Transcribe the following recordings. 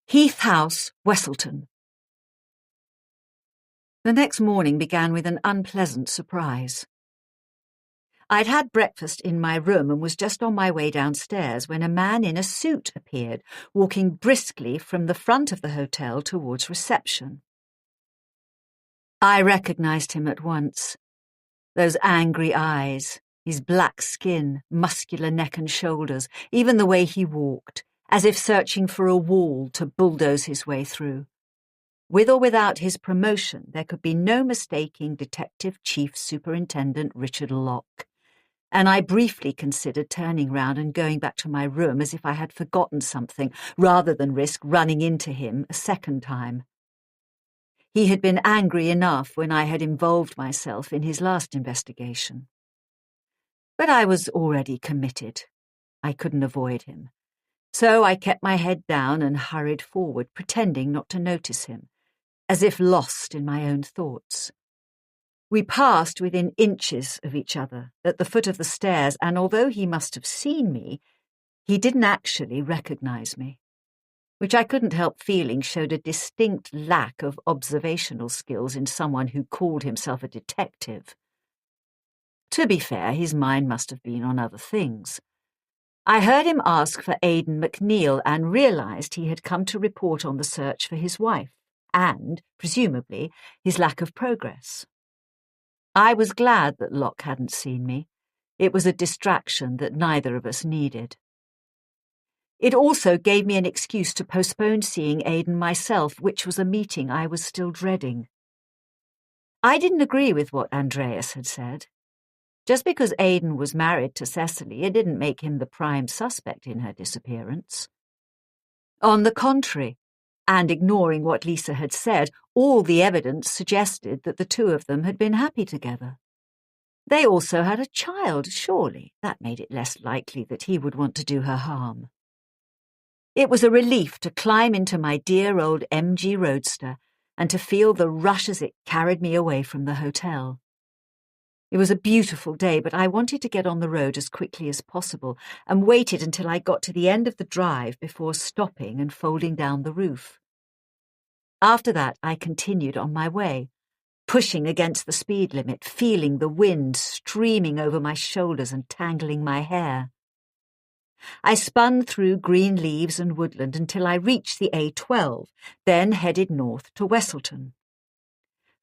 Heath House, Wesselton. The next morning began with an unpleasant surprise. I'd had breakfast in my room and was just on my way downstairs when a man in a suit appeared, walking briskly from the front of the hotel towards reception. I recognized him at once. Those angry eyes, his black skin, muscular neck and shoulders, even the way he walked, as if searching for a wall to bulldoze his way through. With or without his promotion, there could be no mistaking Detective Chief Superintendent Richard Locke, and I briefly considered turning round and going back to my room as if I had forgotten something, rather than risk running into him a second time. He had been angry enough when I had involved myself in his last investigation. But I was already committed. I couldn't avoid him. So I kept my head down and hurried forward, pretending not to notice him, as if lost in my own thoughts. We passed within inches of each other at the foot of the stairs, and although he must have seen me, he didn't actually recognize me, which I couldn't help feeling showed a distinct lack of observational skills in someone who called himself a detective. To be fair, his mind must have been on other things. I heard him ask for Aidan McNeill and realised he had come to report on the search for his wife and, presumably, his lack of progress. I was glad that Locke hadn't seen me. It was a distraction that neither of us needed. It also gave me an excuse to postpone seeing Aidan myself, which was a meeting I was still dreading. I didn't agree with what Andreas had said. Just because Aidan was married to Cecily, it didn't make him the prime suspect in her disappearance. On the contrary, and ignoring what Lisa had said, all the evidence suggested that the two of them had been happy together. They also had a child, surely. That made it less likely that he would want to do her harm. It was a relief to climb into my dear old MG Roadster and to feel the rush as it carried me away from the hotel. It was a beautiful day, but I wanted to get on the road as quickly as possible and waited until I got to the end of the drive before stopping and folding down the roof. After that, I continued on my way, pushing against the speed limit, feeling the wind streaming over my shoulders and tangling my hair. I spun through green leaves and woodland until I reached the A12, then headed north to Wesselton.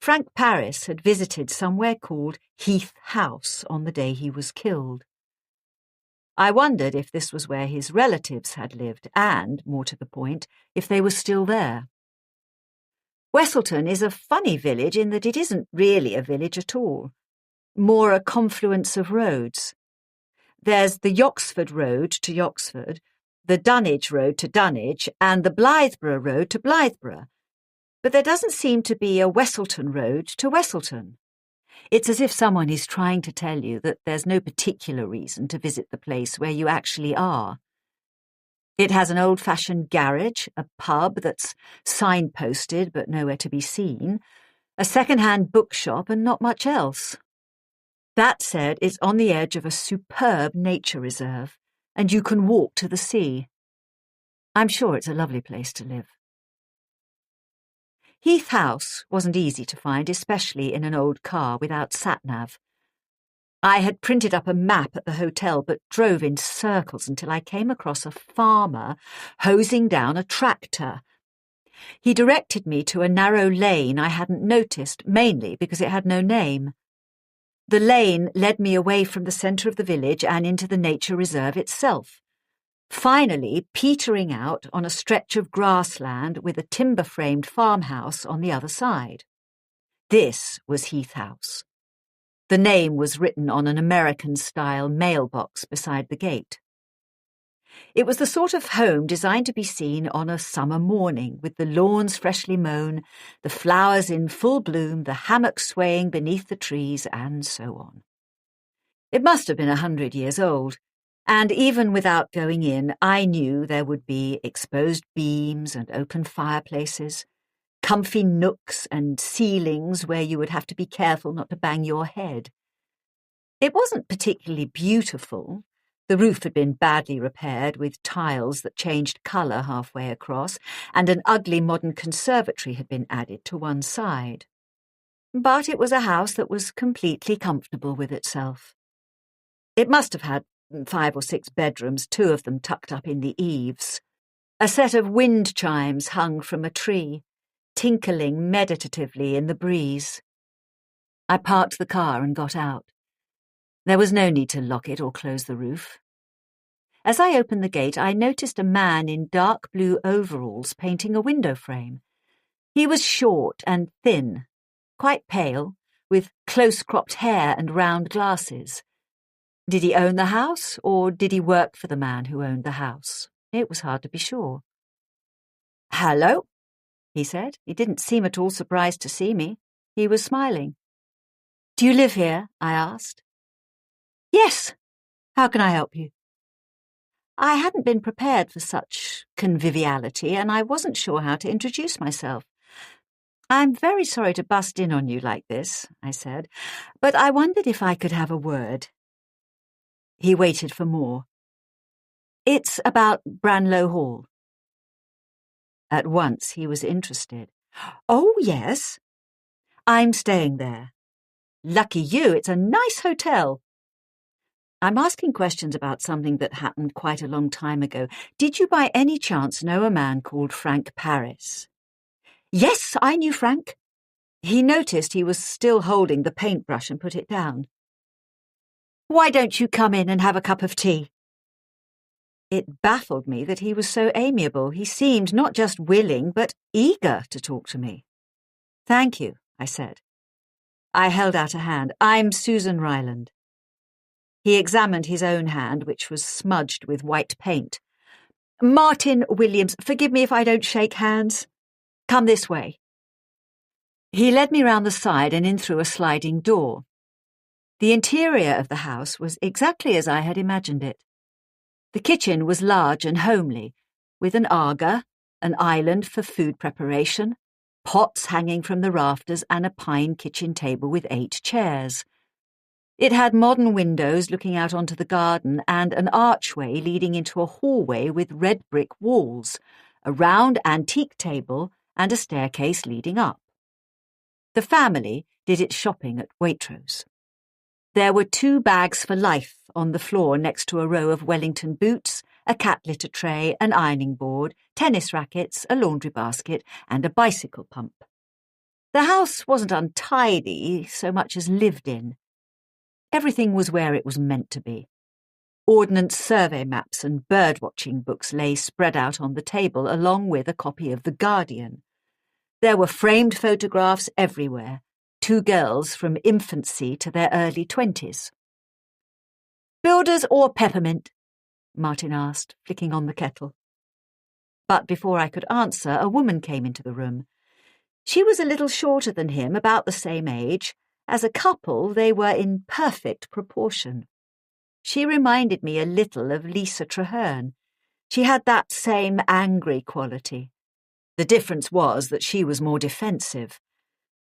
Frank Paris had visited somewhere called Heath House on the day he was killed. I wondered if this was where his relatives had lived and, more to the point, if they were still there. Wesselton is a funny village in that it isn't really a village at all, more a confluence of roads. There's the Yoxford Road to Yoxford, the Dunwich Road to Dunwich, and the Blytheborough Road to Blytheborough. But there doesn't seem to be a Wesselton Road to Wesselton. It's as if someone is trying to tell you that there's no particular reason to visit the place where you actually are. It has an old-fashioned garage, a pub that's signposted but nowhere to be seen, a second-hand bookshop and not much else. That said, it's on the edge of a superb nature reserve, and you can walk to the sea. I'm sure it's a lovely place to live. Heath House wasn't easy to find, especially in an old car without sat-nav. I had printed up a map at the hotel but drove in circles until I came across a farmer hosing down a tractor. He directed me to a narrow lane I hadn't noticed, mainly because it had no name. The lane led me away from the centre of the village and into the nature reserve itself, finally petering out on a stretch of grassland with a timber-framed farmhouse on the other side. This was Heath House. The name was written on an American-style mailbox beside the gate. It was the sort of home designed to be seen on a summer morning, with the lawns freshly mown, the flowers in full bloom, the hammock swaying beneath the trees, and so on. It must have been 100 years old, and even without going in, I knew there would be exposed beams and open fireplaces, comfy nooks and ceilings where you would have to be careful not to bang your head. It wasn't particularly beautiful, The roof had been badly repaired, with tiles that changed colour halfway across, and an ugly modern conservatory had been added to one side. But it was a house that was completely comfortable with itself. It must have had 5 or 6 bedrooms, 2 of them tucked up in the eaves. A set of wind chimes hung from a tree, tinkling meditatively in the breeze. I parked the car and got out. There was no need to lock it or close the roof. As I opened the gate, I noticed a man in dark blue overalls painting a window frame. He was short and thin, quite pale, with close-cropped hair and round glasses. Did he own the house, or did he work for the man who owned the house? It was hard to be sure. "Hello," he said. He didn't seem at all surprised to see me. He was smiling. "Do you live here?" I asked. "Yes. How can I help you?" I hadn't been prepared for such conviviality, and I wasn't sure how to introduce myself. "I'm very sorry to bust in on you like this," I said, "but I wondered if I could have a word." He waited for more. "It's about Branlow Hall." At once he was interested. "Oh, yes. I'm staying there." "Lucky you, it's a nice hotel." "I'm asking questions about something that happened quite a long time ago. Did you by any chance know a man called Frank Paris?" "Yes, I knew Frank." He noticed he was still holding the paintbrush and put it down. "Why don't you come in and have a cup of tea?" It baffled me that he was so amiable. He seemed not just willing, but eager to talk to me. "Thank you," I said. I held out a hand. "I'm Susan Ryland." He examined his own hand, which was smudged with white paint. "Martin Williams, forgive me if I don't shake hands. Come this way." He led me round the side and in through a sliding door. The interior of the house was exactly as I had imagined it. The kitchen was large and homely, with an Aga, an island for food preparation, pots hanging from the rafters, and a pine kitchen table with 8 chairs. It had modern windows looking out onto the garden and an archway leading into a hallway with red brick walls, a round antique table, and a staircase leading up. The family did its shopping at Waitrose. There were 2 bags for life on the floor next to a row of Wellington boots, a cat litter tray, an ironing board, tennis rackets, a laundry basket, and a bicycle pump. The house wasn't untidy so much as lived in. Everything was where it was meant to be. Ordnance survey maps and bird-watching books lay spread out on the table, along with a copy of The Guardian. There were framed photographs everywhere, 2 girls from infancy to their early 20s. "Builders or peppermint?" Martin asked, flicking on the kettle. But before I could answer, a woman came into the room. She was a little shorter than him, about the same age. As a couple, they were in perfect proportion. She reminded me a little of Lisa Traherne. She had that same angry quality. The difference was that she was more defensive.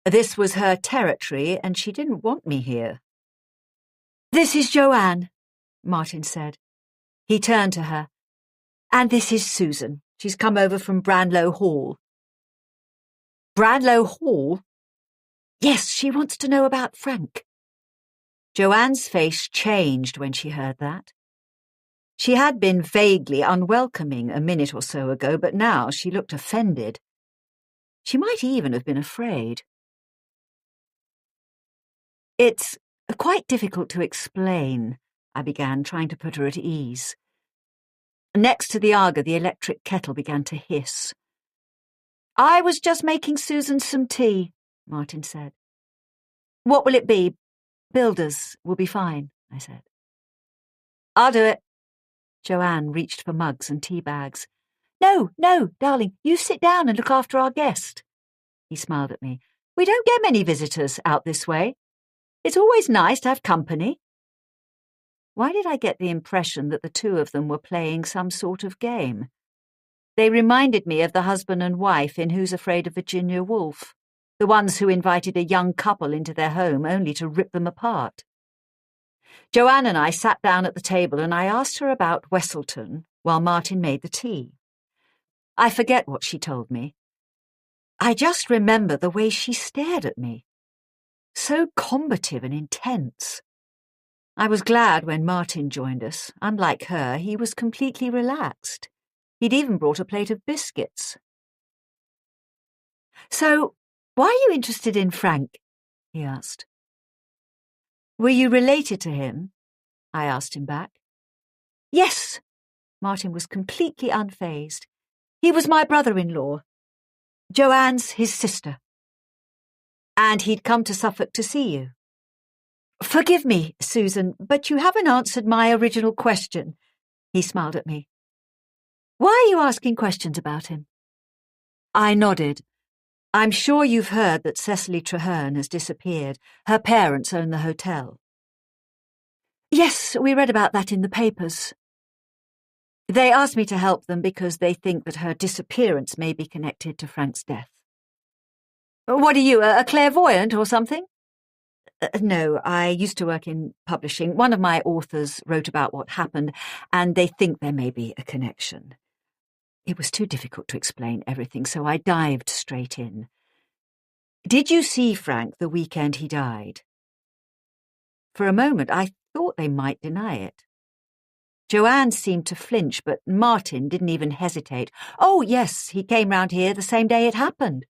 This was her territory, and she didn't want me here. "This is Joanne," Martin said. He turned to her. "And this is Susan. She's come over from Branlow Hall." "Branlow Hall?" "Yes, she wants to know about Frank." Joanne's face changed when she heard that. She had been vaguely unwelcoming a minute or so ago, but now she looked offended. She might even have been afraid. "It's quite difficult to explain," I began, trying to put her at ease. Next to the Aga, the electric kettle began to hiss. "I was just making Susan some tea," Martin said. "What will it be?" "Builders will be fine," I said. "I'll do it." Joanne reached for mugs and tea bags. No, darling, you sit down and look after our guest." He smiled at me. "We don't get many visitors out this way. It's always nice to have company." Why did I get the impression that the 2 of them were playing some sort of game? They reminded me of the husband and wife in Who's Afraid of Virginia Woolf, the ones who invited a young couple into their home only to rip them apart. Joanne and I sat down at the table and I asked her about Wesselton while Martin made the tea. I forget what she told me. I just remember the way she stared at me. So combative and intense. I was glad when Martin joined us. Unlike her, he was completely relaxed. He'd even brought a plate of biscuits. "So, why are you interested in Frank?" he asked. "Were you related to him?" I asked him back. "Yes." Martin was completely unfazed. "He was my brother-in-law. Joanne's his sister. And he'd come to Suffolk to see you." "Forgive me, Susan, but you haven't answered my original question." He smiled at me. "Why are you asking questions about him?" I nodded. "I'm sure you've heard that Cecily Traherne has disappeared. Her parents own the hotel." "Yes, we read about that in the papers." "They asked me to help them because they think that her disappearance may be connected to Frank's death." "What are you, a clairvoyant or something?" No, I used to work in publishing. One of my authors wrote about what happened, and they think there may be a connection." It was too difficult to explain everything, so I dived straight in. "Did you see Frank the weekend he died?" For a moment, I thought they might deny it. Joanne seemed to flinch, but Martin didn't even hesitate. "Oh, yes, he came round here the same day it happened.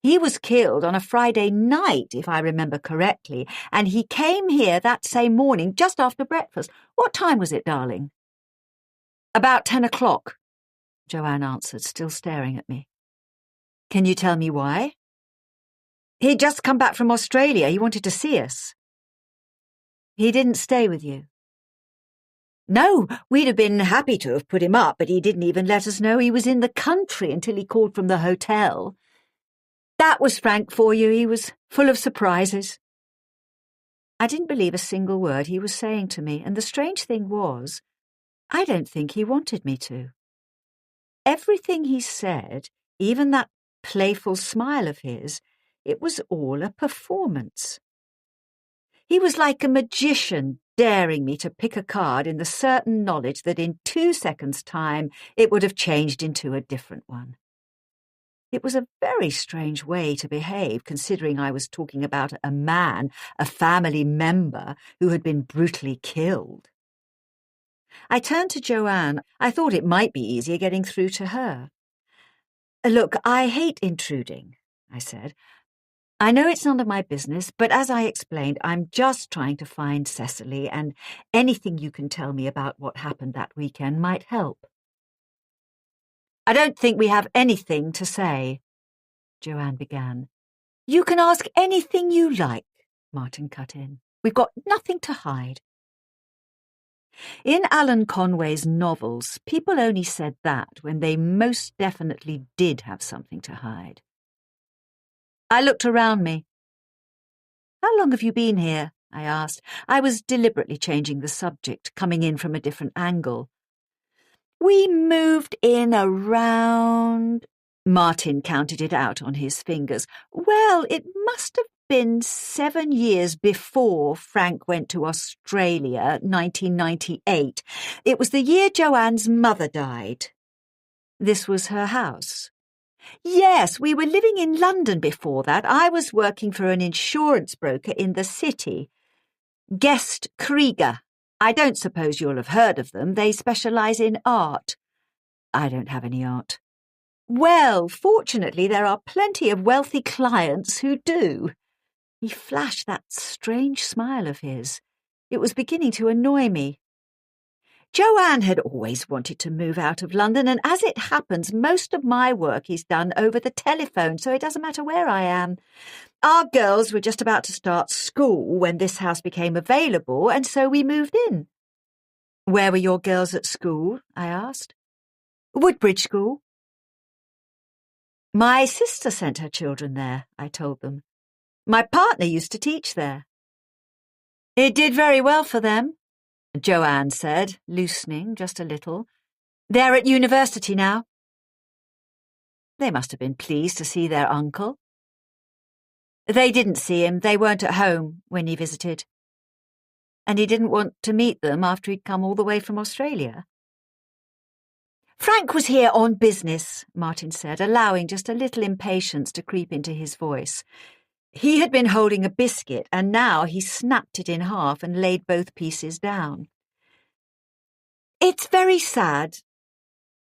He was killed on a Friday night, if I remember correctly, and he came here that same morning just after breakfast. What time was it, darling?" "About 10 o'clock, Joanne answered, still staring at me. "Can you tell me why?" "He'd just come back from Australia. He wanted to see us." "He didn't stay with you?" "No, we'd have been happy to have put him up, but he didn't even let us know he was in the country until he called from the hotel. That was Frank for you. He was full of surprises." I didn't believe a single word he was saying to me, and the strange thing was, I don't think he wanted me to. Everything he said, even that playful smile of his, it was all a performance. He was like a magician daring me to pick a card in the certain knowledge that in 2 seconds' time it would have changed into a different one. It was a very strange way to behave, considering I was talking about a man, a family member, who had been brutally killed. I turned to Joanne. I thought it might be easier getting through to her. "Look, I hate intruding," I said. "I know it's none of my business, but as I explained, I'm just trying to find Cecily, and anything you can tell me about what happened that weekend might help." "I don't think we have anything to say," Joanne began. "You can ask anything you like," Martin cut in. "We've got nothing to hide." In Alan Conway's novels, people only said that when they most definitely did have something to hide. I looked around me. "How long have you been here?" I asked. I was deliberately changing the subject, coming in from a different angle. "We moved in around..." Martin counted it out on his fingers. "Well, it must have been 7 years before Frank went to Australia, 1998. It was the year Joanne's mother died." "This was her house?" "Yes, we were living in London before that. I was working for an insurance broker in the city. Guest Krieger. I don't suppose you'll have heard of them. They specialise in art." "I don't have any art." "Well, fortunately, there are plenty of wealthy clients who do." He flashed that strange smile of his. It was beginning to annoy me. "Joanne had always wanted to move out of London, and as it happens, most of my work is done over the telephone, so it doesn't matter where I am. Our girls were just about to start school when this house became available, and so we moved in." "Where were your girls at school?" I asked. "Woodbridge School." "My sister sent her children there," I told them. "My partner used to teach there." "It did very well for them," Joanne said, loosening just a little. "They're at university now." They must have been pleased to see their uncle. "They didn't see him. They weren't at home when he visited." And he didn't want to meet them after he'd come all the way from Australia. Frank was here on business, Martin said, allowing just a little impatience to creep into his voice. He had been holding a biscuit, and now he snapped it in half and laid both pieces down. It's very sad,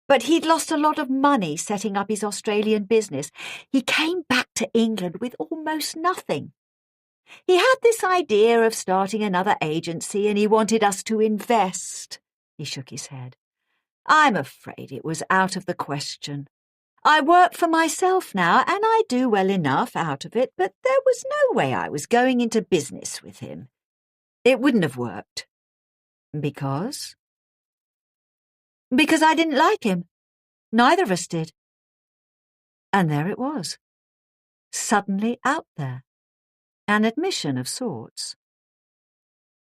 but he'd lost a lot of money setting up his Australian business. He came back to England with almost nothing. He had this idea of starting another agency, and he wanted us to invest. He shook his head. I'm afraid it was out of the question. I work for myself now, and I do well enough out of it, but there was no way I was going into business with him. It wouldn't have worked. Because? Because I didn't like him. Neither of us did. And there it was. Suddenly out there. An admission of sorts.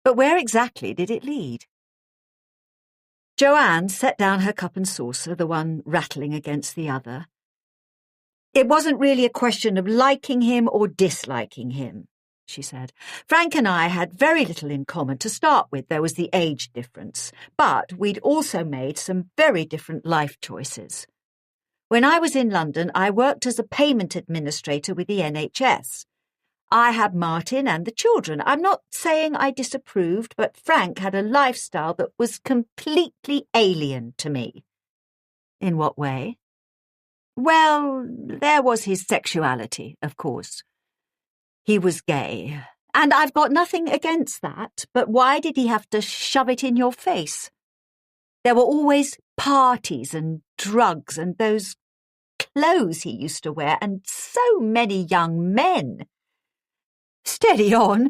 But where exactly did it lead? Joanne set down her cup and saucer, the one rattling against the other. It wasn't really a question of liking him or disliking him, she said. Frank and I had very little in common. To start with, there was the age difference, but we'd also made some very different life choices. When I was in London, I worked as a payment administrator with the NHS. I had Martin and the children. I'm not saying I disapproved, but Frank had a lifestyle that was completely alien to me. In what way? Well, there was his sexuality, of course. He was gay, and I've got nothing against that, but why did he have to shove it in your face? There were always parties and drugs and those clothes he used to wear, and so many young men. Steady on.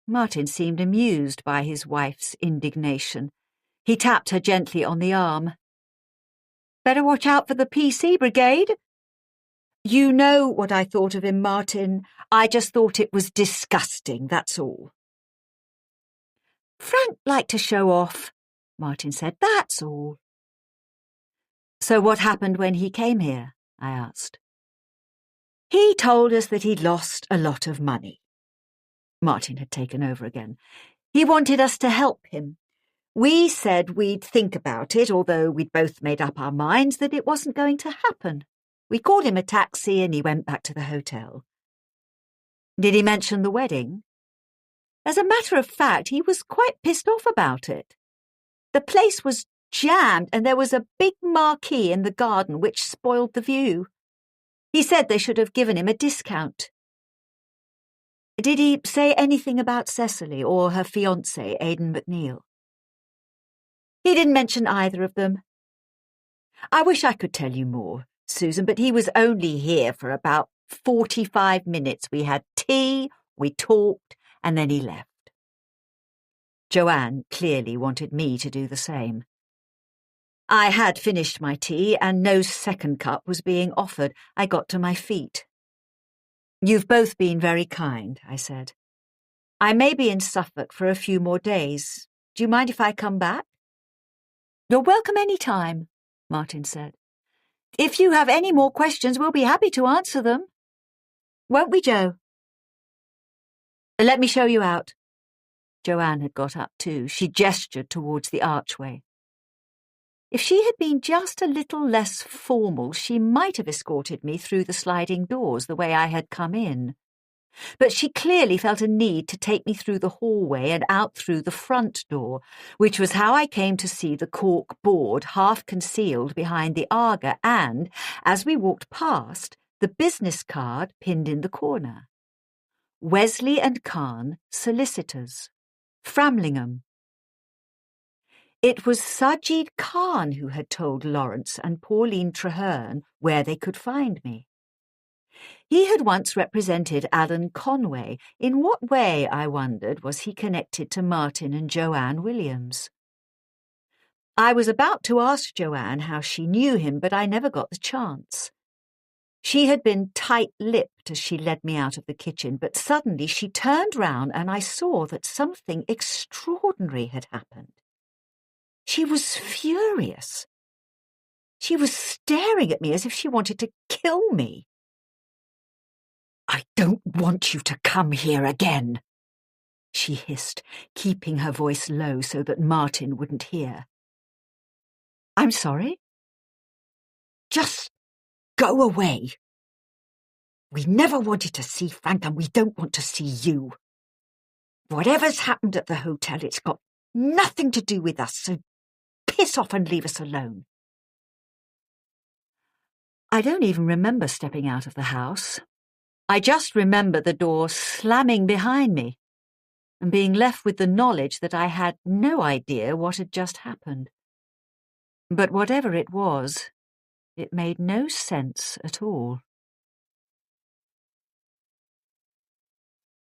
Martin seemed amused by his wife's indignation. He tapped her gently on the arm. Better watch out for the PC brigade. You know what I thought of him, Martin. I just thought it was disgusting, that's all. Frank liked to show off, Martin said, that's all. So what happened when he came here? I asked. He told us that he'd lost a lot of money. Martin had taken over again. He wanted us to help him. We said we'd think about it, although we'd both made up our minds that it wasn't going to happen. We called him a taxi and he went back to the hotel. Did he mention the wedding? As a matter of fact, he was quite pissed off about it. The place was jammed and there was a big marquee in the garden which spoiled the view. He said they should have given him a discount. Did he say anything about Cecily or her fiancé, Aidan McNeil? He didn't mention either of them. I wish I could tell you more, Susan, but he was only here for about 45 minutes. We had tea, we talked, and then he left. Joanne clearly wanted me to do the same. I had finished my tea, and no second cup was being offered. I got to my feet. You've both been very kind, I said. I may be in Suffolk for a few more days. Do you mind if I come back? You're welcome any time, Martin said. If you have any more questions, we'll be happy to answer them. Won't we, Jo? Let me show you out. Joanne had got up too. She gestured towards the archway. If she had been just a little less formal, she might have escorted me through the sliding doors the way I had come in. But she clearly felt a need to take me through the hallway and out through the front door, which was how I came to see the cork board half concealed behind the Aga and, as we walked past, the business card pinned in the corner. Wesley and Kahn, solicitors. Framlingham. It was Sajid Khan who had told Lawrence and Pauline Traherne where they could find me. He had once represented Alan Conway. In what way, I wondered, was he connected to Martin and Joanne Williams? I was about to ask Joanne how she knew him, but I never got the chance. She had been tight-lipped as she led me out of the kitchen, but suddenly she turned round and I saw that something extraordinary had happened. She was furious. She was staring at me as if she wanted to kill me. I don't want you to come here again, she hissed, keeping her voice low so that Martin wouldn't hear. I'm sorry? Just go away. We never wanted to see Frank, and we don't want to see you. Whatever's happened at the hotel, it's got nothing to do with us, so piss off and leave us alone. I don't even remember stepping out of the house. I just remember the door slamming behind me and being left with the knowledge that I had no idea what had just happened. But whatever it was, it made no sense at all.